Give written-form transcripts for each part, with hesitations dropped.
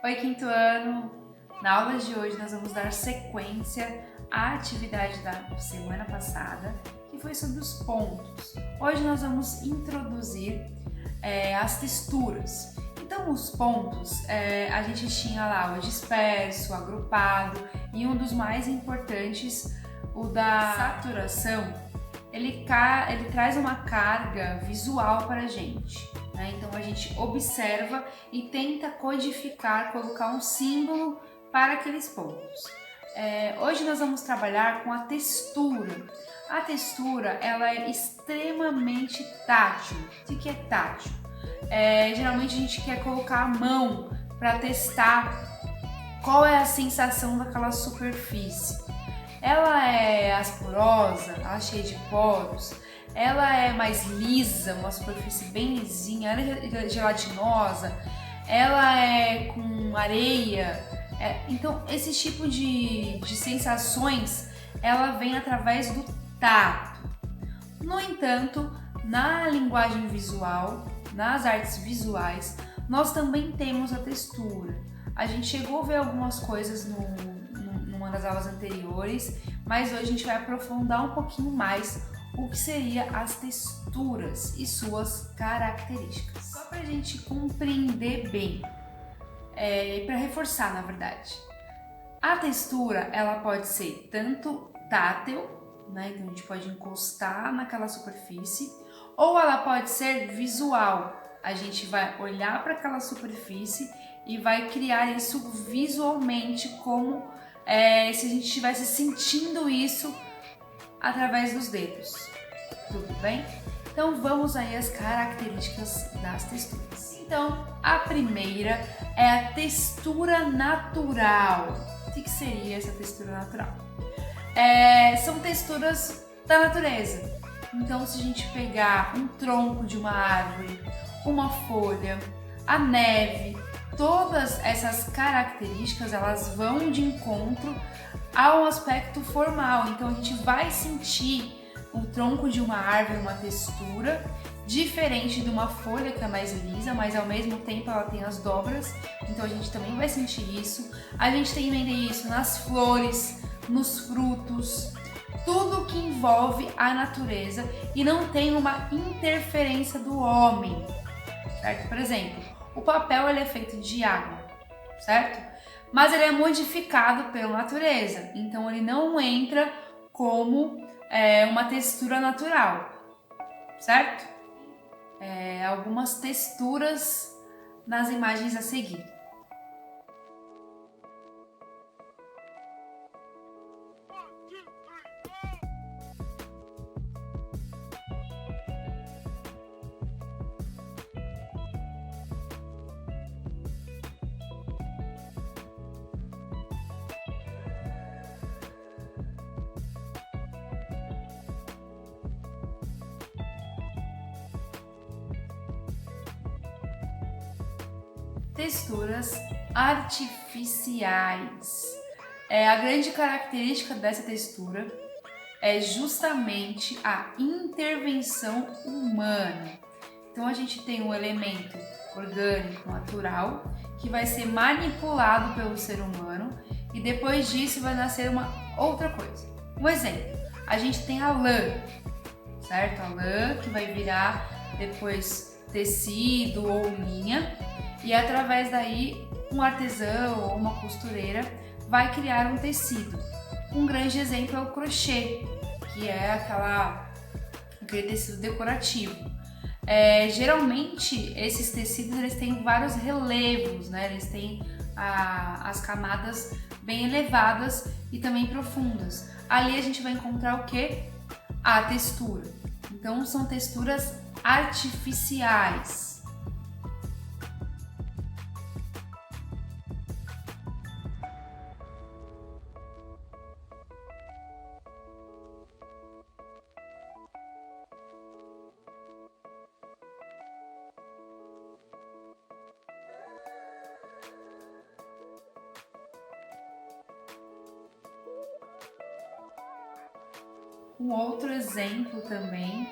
Oi, quinto ano! Na aula de hoje nós vamos dar sequência à atividade da semana passada, que foi sobre os pontos. Hoje nós vamos introduzir as texturas. Então, os pontos, a gente tinha lá o disperso, o agrupado e um dos mais importantes, o da saturação. Ele traz uma carga visual para a gente, né? Então a gente observa e tenta codificar, colocar um símbolo para aqueles pontos. Hoje nós vamos trabalhar com a textura. A textura ela é extremamente tátil. O que é tátil? Geralmente a gente quer colocar a mão para testar qual é a sensação daquela superfície. Ela é asporosa, ela é cheia de poros, ela é mais lisa, uma superfície bem lisinha, ela é gelatinosa, ela é com areia. Então, esse tipo de sensações, ela vem através do tato. No entanto, na linguagem visual, nas artes visuais, nós também temos a textura. A gente chegou a ver algumas coisas numa das aulas anteriores, mas hoje a gente vai aprofundar um pouquinho mais o que seria as texturas e suas características. Só para a gente compreender bem, e para reforçar, na verdade. A textura, ela pode ser tanto tátil, né? Então a gente pode encostar naquela superfície, ou ela pode ser visual. A gente vai olhar para aquela superfície e vai criar isso visualmente, como se a gente estivesse sentindo isso através dos dedos. Tudo bem? Então vamos aí às características das texturas. Então, a primeira é a textura natural. O que seria essa textura natural? São texturas da natureza. Então, se a gente pegar um tronco de uma árvore, uma folha, a neve, todas essas características elas vão de encontro ao aspecto formal. Então, a gente vai sentir o tronco de uma árvore uma textura diferente de uma folha que é mais lisa, mas ao mesmo tempo ela tem as dobras, então a gente também vai sentir isso. A gente tem que entender isso nas flores, nos frutos, tudo que envolve a natureza e não tem uma interferência do homem, certo? Por exemplo, o papel ele é feito de água, certo? Mas ele é modificado pela natureza, então ele não entra como uma textura natural, certo? Algumas texturas nas imagens a seguir. Texturas artificiais. A grande característica dessa textura é justamente a intervenção humana. Então a gente tem um elemento orgânico, natural, que vai ser manipulado pelo ser humano e depois disso vai nascer uma outra coisa. Um exemplo, a gente tem a lã, certo? A lã que vai virar depois tecido ou linha e através daí um artesão ou uma costureira vai criar um tecido. Um grande exemplo é o crochê, que é aquele tecido decorativo. Geralmente esses tecidos eles têm vários relevos, né? Eles têm as camadas bem elevadas e também profundas. Ali a gente vai encontrar o que? A textura. Então são texturas artificiais. Um outro exemplo também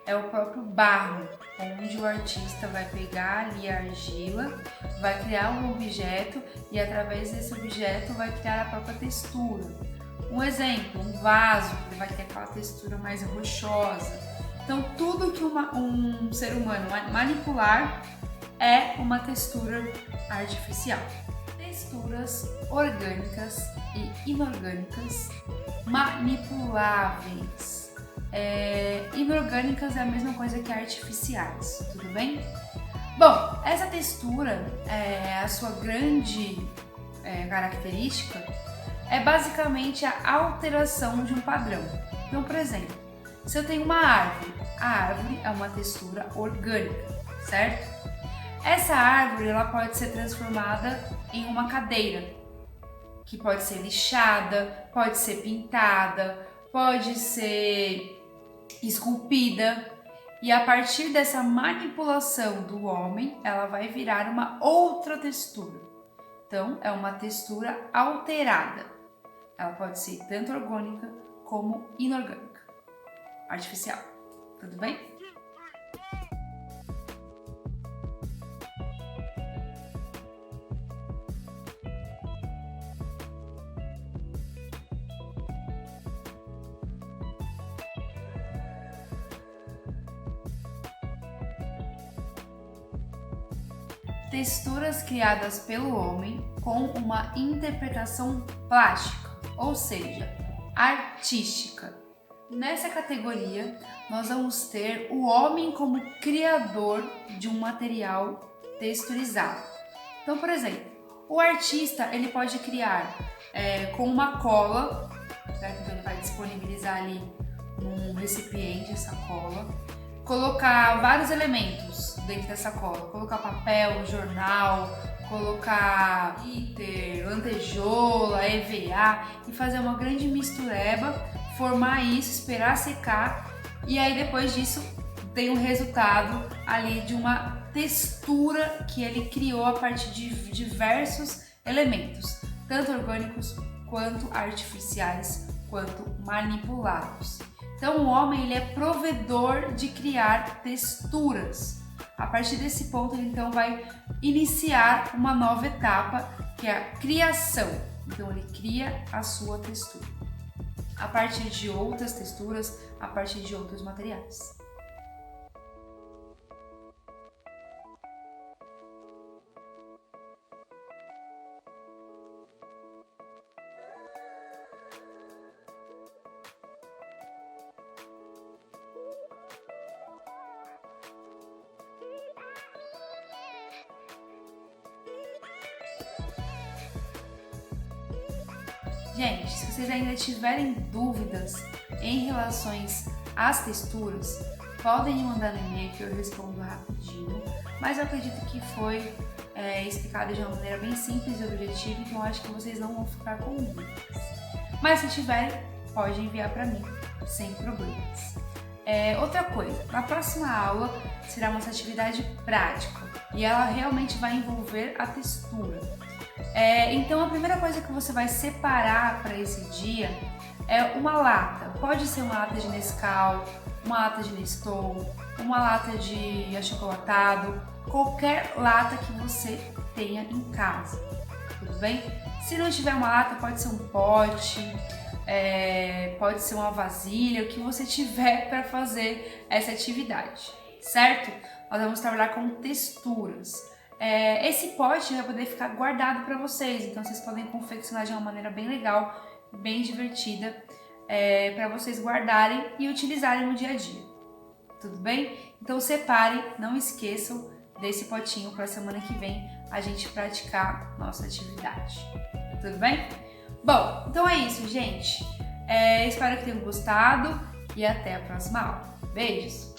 é o próprio barro, onde o artista vai pegar ali a argila, vai criar um objeto e através desse objeto vai criar a própria textura. Um exemplo, um vaso, que vai ter aquela textura mais rochosa. Então tudo que um ser humano manipular é uma textura artificial. Texturas orgânicas e inorgânicas manipuláveis. Inorgânicas é a mesma coisa que artificiais, tudo bem? Bom, essa textura, a sua grande característica é basicamente a alteração de um padrão. Então, por exemplo, se eu tenho uma árvore, a árvore é uma textura orgânica, certo? Essa árvore ela pode ser transformada em uma cadeira, que pode ser lixada, pode ser pintada, pode ser esculpida, e a partir dessa manipulação do homem, ela vai virar uma outra textura. Então, é uma textura alterada. Ela pode ser tanto orgânica como inorgânica, artificial. Tudo bem? Texturas criadas pelo homem com uma interpretação plástica, ou seja, artística. Nessa categoria, nós vamos ter o homem como criador de um material texturizado. Então, por exemplo, o artista ele pode criar com uma cola, certo? Então ele vai disponibilizar ali num recipiente essa cola, colocar vários elementos dentro dessa cola, colocar papel, jornal, colocar glitter, lantejoula, EVA e fazer uma grande mistureba, formar isso, esperar secar e aí depois disso tem um resultado ali de uma textura que ele criou a partir de diversos elementos, tanto orgânicos quanto artificiais, quanto manipulados. Então o homem ele é provedor de criar texturas. A partir desse ponto ele então vai iniciar uma nova etapa que é a criação. Então ele cria a sua textura a partir de outras texturas, a partir de outros materiais. Gente, se vocês ainda tiverem dúvidas em relação às texturas, podem me mandar no e-mail que eu respondo rapidinho, mas eu acredito que foi explicado de uma maneira bem simples e objetiva, então acho que vocês não vão ficar com dúvidas. Mas se tiverem, pode enviar para mim, sem problemas. Outra coisa, na próxima aula será uma atividade prática e ela realmente vai envolver a textura. Então a primeira coisa que você vai separar para esse dia é uma lata. Pode ser uma lata de Nescau, uma lata de Nestou, uma lata de achocolatado, qualquer lata que você tenha em casa, tudo bem? Se não tiver uma lata, pode ser um pote, pode ser uma vasilha, o que você tiver para fazer essa atividade, certo? Nós vamos trabalhar com texturas. Esse pote vai poder ficar guardado para vocês, então vocês podem confeccionar de uma maneira bem legal, bem divertida, para vocês guardarem e utilizarem no dia a dia, tudo bem? Então separem, não esqueçam desse potinho para a semana que vem a gente praticar nossa atividade, tudo bem? Bom, então é isso, gente. Espero que tenham gostado e até a próxima aula. Beijos!